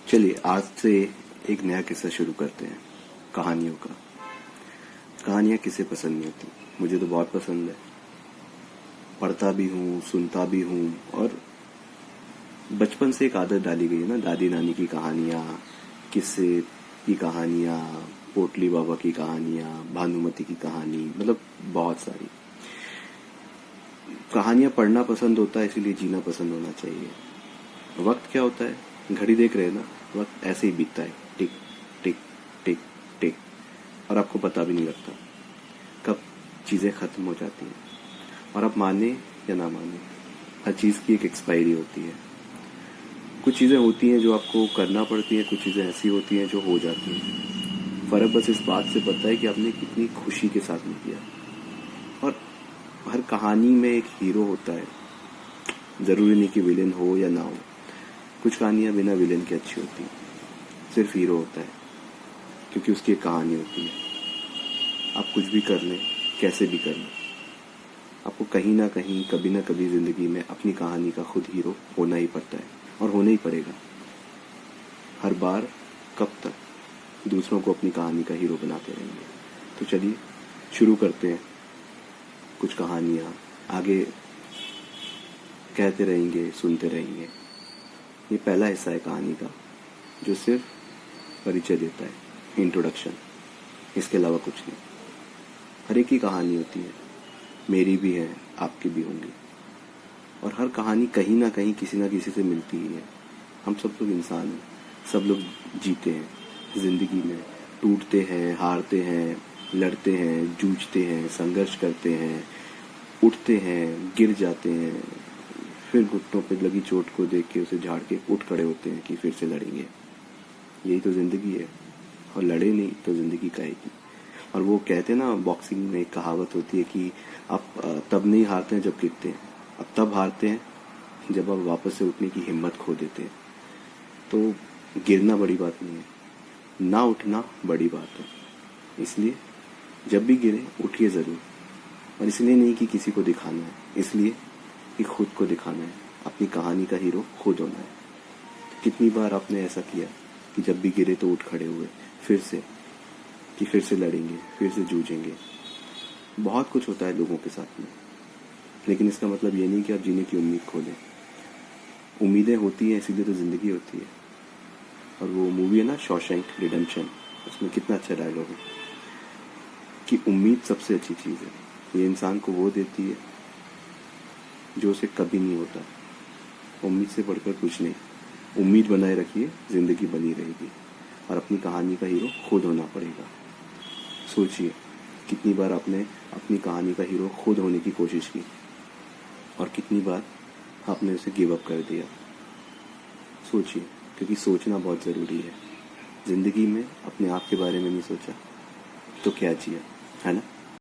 चलिए आज से एक नया किस्सा शुरू करते हैं कहानियों का। कहानियाँ किसे पसंद नहीं होती, मुझे तो बहुत पसंद है। पढ़ता भी हूँ, सुनता भी हूँ और बचपन से एक आदत डाली गई है ना, दादी नानी की कहानियाँ, किस्से की कहानियाँ, पोटली बाबा की कहानियाँ, भानुमति की कहानी, मतलब बहुत सारी कहानियाँ पढ़ना पसंद होता है, इसीलिए जीना पसंद होना चाहिए। वक्त क्या होता है, घड़ी देख रहे हैं ना, वक्त ऐसे ही बीतता है, टिक टिक टिक टिक, और आपको पता भी नहीं लगता कब चीज़ें खत्म हो जाती हैं। और आप माने या ना माने, हर चीज़ की एक एक्सपायरी होती है। कुछ चीज़ें होती हैं जो आपको करना पड़ती हैं, कुछ चीज़ें ऐसी होती हैं जो हो जाती हैं। फर्क बस इस बात से पड़ता है कि आपने कितनी खुशी के साथ में किया। और हर कहानी में एक हीरो होता है, ज़रूरी नहीं कि विलेन हो या ना हो। कुछ कहानियाँ बिना विलेन के अच्छी होती हैं, सिर्फ हीरो होता है क्योंकि उसकी एक कहानी होती है। आप कुछ भी कर लें, कैसे भी कर लें, आपको कहीं ना कहीं कभी ना कभी ज़िंदगी में अपनी कहानी का खुद हीरो होना ही पड़ता है और होना ही पड़ेगा। हर बार कब तक दूसरों को अपनी कहानी का हीरो बनाते रहेंगे। तो चलिए शुरू करते हैं कुछ कहानियाँ, आगे कहते रहेंगे, सुनते रहेंगे। ये पहला हिस्सा है कहानी का जो सिर्फ परिचय देता है, इंट्रोडक्शन, इसके अलावा कुछ नहीं। हर एक की कहानी होती है, मेरी भी है, आपकी भी होंगी, और हर कहानी कहीं ना कहीं किसी ना किसी से मिलती ही है। हम सब लोग इंसान हैं, सब लोग जीते हैं जिंदगी में, टूटते हैं, हारते हैं, लड़ते हैं, जूझते हैं, संघर्ष करते हैं, उठते हैं, गिर जाते हैं, फिर घुटनों पे लगी चोट को देख के उसे झाड़ के उठ खड़े होते हैं कि फिर से लड़ेंगे। यही तो जिंदगी है, और लड़े नहीं तो जिंदगी कहेगी। और वो कहते हैं ना, बॉक्सिंग में एक कहावत होती है कि आप तब नहीं हारते हैं जब गिरते हैं, आप तब हारते हैं जब आप वापस से उठने की हिम्मत खो देते हैं। तो गिरना बड़ी बात नहीं है, ना उठना बड़ी बात है। इसलिए जब भी गिरे उठिए ज़रूर, और इसलिए नहीं कि किसी को दिखाना है, इसलिए कि खुद को दिखाना है, अपनी कहानी का हीरो खुद होना है। तो कितनी बार आपने ऐसा किया कि जब भी गिरे तो उठ खड़े हुए, फिर से लड़ेंगे, फिर से जूझेंगे। बहुत कुछ होता है लोगों के साथ में, लेकिन इसका मतलब ये नहीं कि आप जीने की उम्मीद खो दें। उम्मीदें होती हैं, इसीलिए तो ज़िंदगी होती है। और वो मूवी है ना, शॉशैंक रिडेम्पशन, उसमें कितना अच्छा डायलॉग है कि उम्मीद सबसे अच्छी चीज़ है। ये इंसान को वो देती है जो उसे कभी नहीं होता। उम्मीद से बढ़कर कुछ नहीं, उम्मीद बनाए रखिए, ज़िंदगी बनी रहेगी। और अपनी कहानी का हीरो खुद होना पड़ेगा। सोचिए कितनी बार आपने अपनी कहानी का हीरो खुद होने की कोशिश की और कितनी बार आपने उसे गिव अप कर दिया। सोचिए, क्योंकि सोचना बहुत ज़रूरी है। ज़िंदगी में अपने आप के बारे में नहीं सोचा तो क्या जिया, है ना।